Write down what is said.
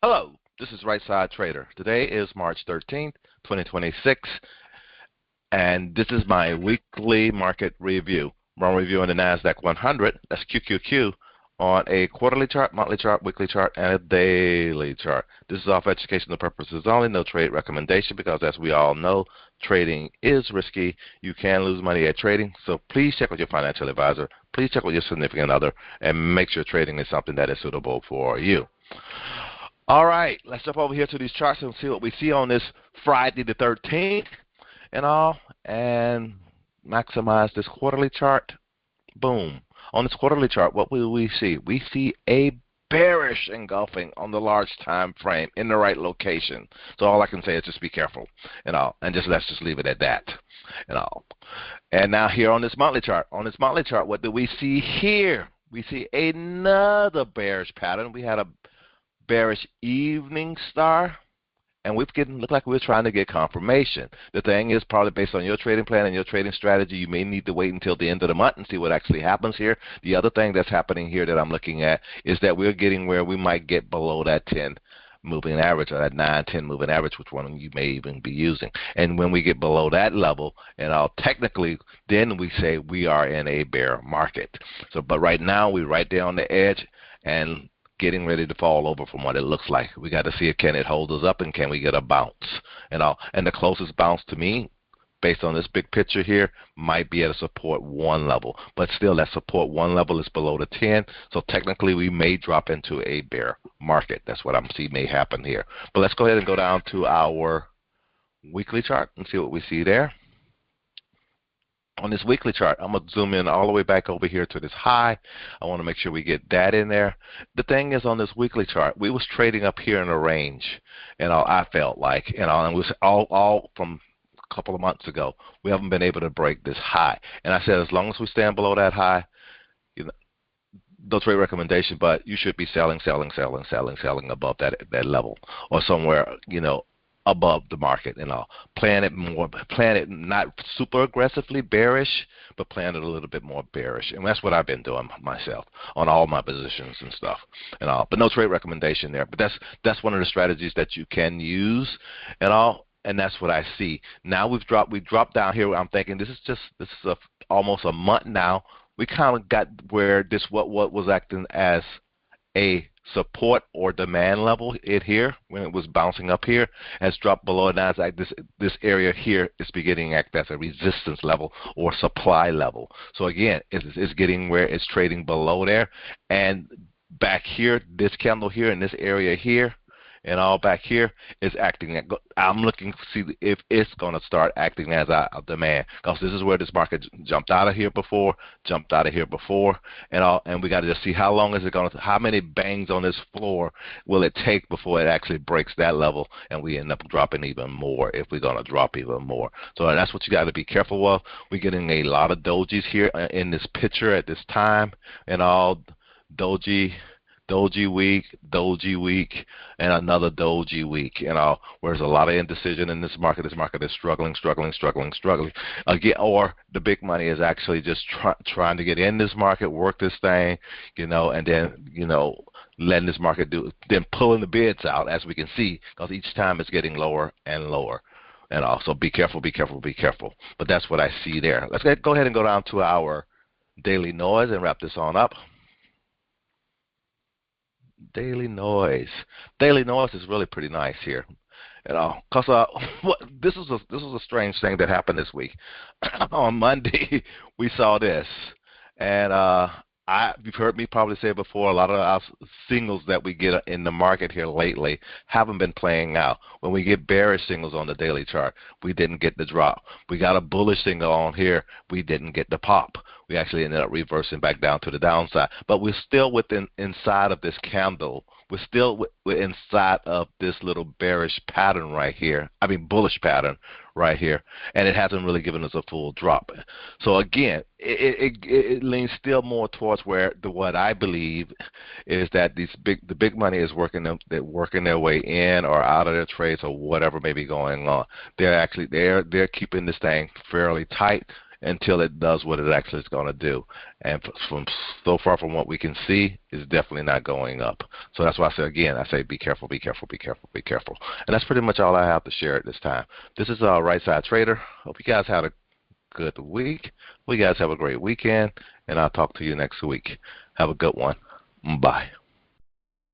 Hello, this is Right Side Trader. Today is March 13th, 2026, and this is my weekly market review. I'm reviewing the NASDAQ 100, that's QQQ, on a quarterly chart, monthly chart, weekly chart, and a daily chart. This is all for educational purposes only, no trade recommendation, because as we all know, trading is risky. You can lose money at trading, so please check with your financial advisor. Please check with your significant other, and make sure trading is something that is suitable for you. All right, let's jump over here to these charts and see what we see on this Friday the 13th and all, and maximize this quarterly chart. Boom. On this quarterly chart, what will we see? We see a bearish engulfing on the large time frame in the right location. So all I can say is just be careful and all, and let's just leave it at that and all. And now here on this monthly chart, what do we see here? We see another bearish pattern. We had a bearish evening star, and we've look like we're trying to get confirmation. The thing is, probably based on your trading plan and your trading strategy, you may need to wait until the end of the month and see what actually happens here. The other thing that's happening here that I'm looking at is that we're getting where we might get below that 10 moving average, or that 9-10 moving average, which one you may even be using. And when we get below that level, and technically, then we say we are in a bear market. So, but right now we're right there on the edge and getting ready to fall over from what it looks like. We got to see if can it hold us up and can we get a bounce and all. And the closest bounce to me, based on this big picture here, might be at a support 1 level. But still, that support 1 level is below the 10. So technically, we may drop into a bear market. That's what I'm seeing may happen here. But let's go ahead and go down to our weekly chart and see what we see there. On this weekly chart, I'm going to zoom in all the way back over here to this high. I want to make sure we get that in there. The thing is, on this weekly chart, we was trading up here in a range, and I felt like, and it was all from a couple of months ago. We haven't been able to break this high. And I said, as long as we stand below that high, no trade recommendation, but you should be selling above that level, or somewhere, above the market and all. Plan it not super aggressively bearish, but plan it a little bit more bearish. And that's what I've been doing myself on all my positions and stuff and all. But no trade recommendation there. But that's one of the strategies that you can use and all. And that's what I see. Now we dropped down here. I'm thinking this is almost a month now. We kind of got where what was acting as a support or demand level here when it was bouncing up here has dropped below NASDAQ. This area here is beginning to act as a resistance level or supply level. So again, it's getting where it's trading below there, and back here, this candle here in this area here and all back here is acting. I'm looking to see if it's going to start acting as a demand, because this is where this market jumped out of here before, and we got to just see how long is it going to, how many bangs on this floor will it take before it actually breaks that level, and we end up dropping even more if we're going to drop even more. So that's what you got to be careful of. We're getting a lot of dojis here in this picture at this time, and all doji week, and another doji week. Where's a lot of indecision in this market. This market is struggling again, or the big money is actually just trying to get in this market, work this thing, and then letting this market then pulling the bids out, as we can see, because each time it's getting lower and lower. And also be careful. But that's what I see there. Let's go ahead and go down to our daily noise and wrap this on up. Daily noise is really pretty nice here, because this is a strange thing that happened this week. On Monday we saw this, and you've heard me probably say before, a lot of our signals that we get in the market here lately haven't been playing out. When we get bearish signals on the daily chart, we didn't get the drop. We got a bullish signal on here, we didn't get the pop. We actually ended up reversing back down to the downside. But we're still inside of this candle. We're still inside of this little bearish pattern right here. I mean bullish pattern right here, and it hasn't really given us a full drop. So again, it leans still more towards what I believe is that the big money is working their way in or out of their trades or whatever may be going on. They're keeping this thing fairly tight until it does what it actually is going to do. And from so far from what we can see, it's definitely not going up. So that's why I say again, I say be careful, be careful, be careful, be careful. And that's pretty much all I have to share at this time. This is Right Side Trader. Hope you guys had a good week. Well, you guys have a great weekend, and I'll talk to you next week. Have a good one. Bye.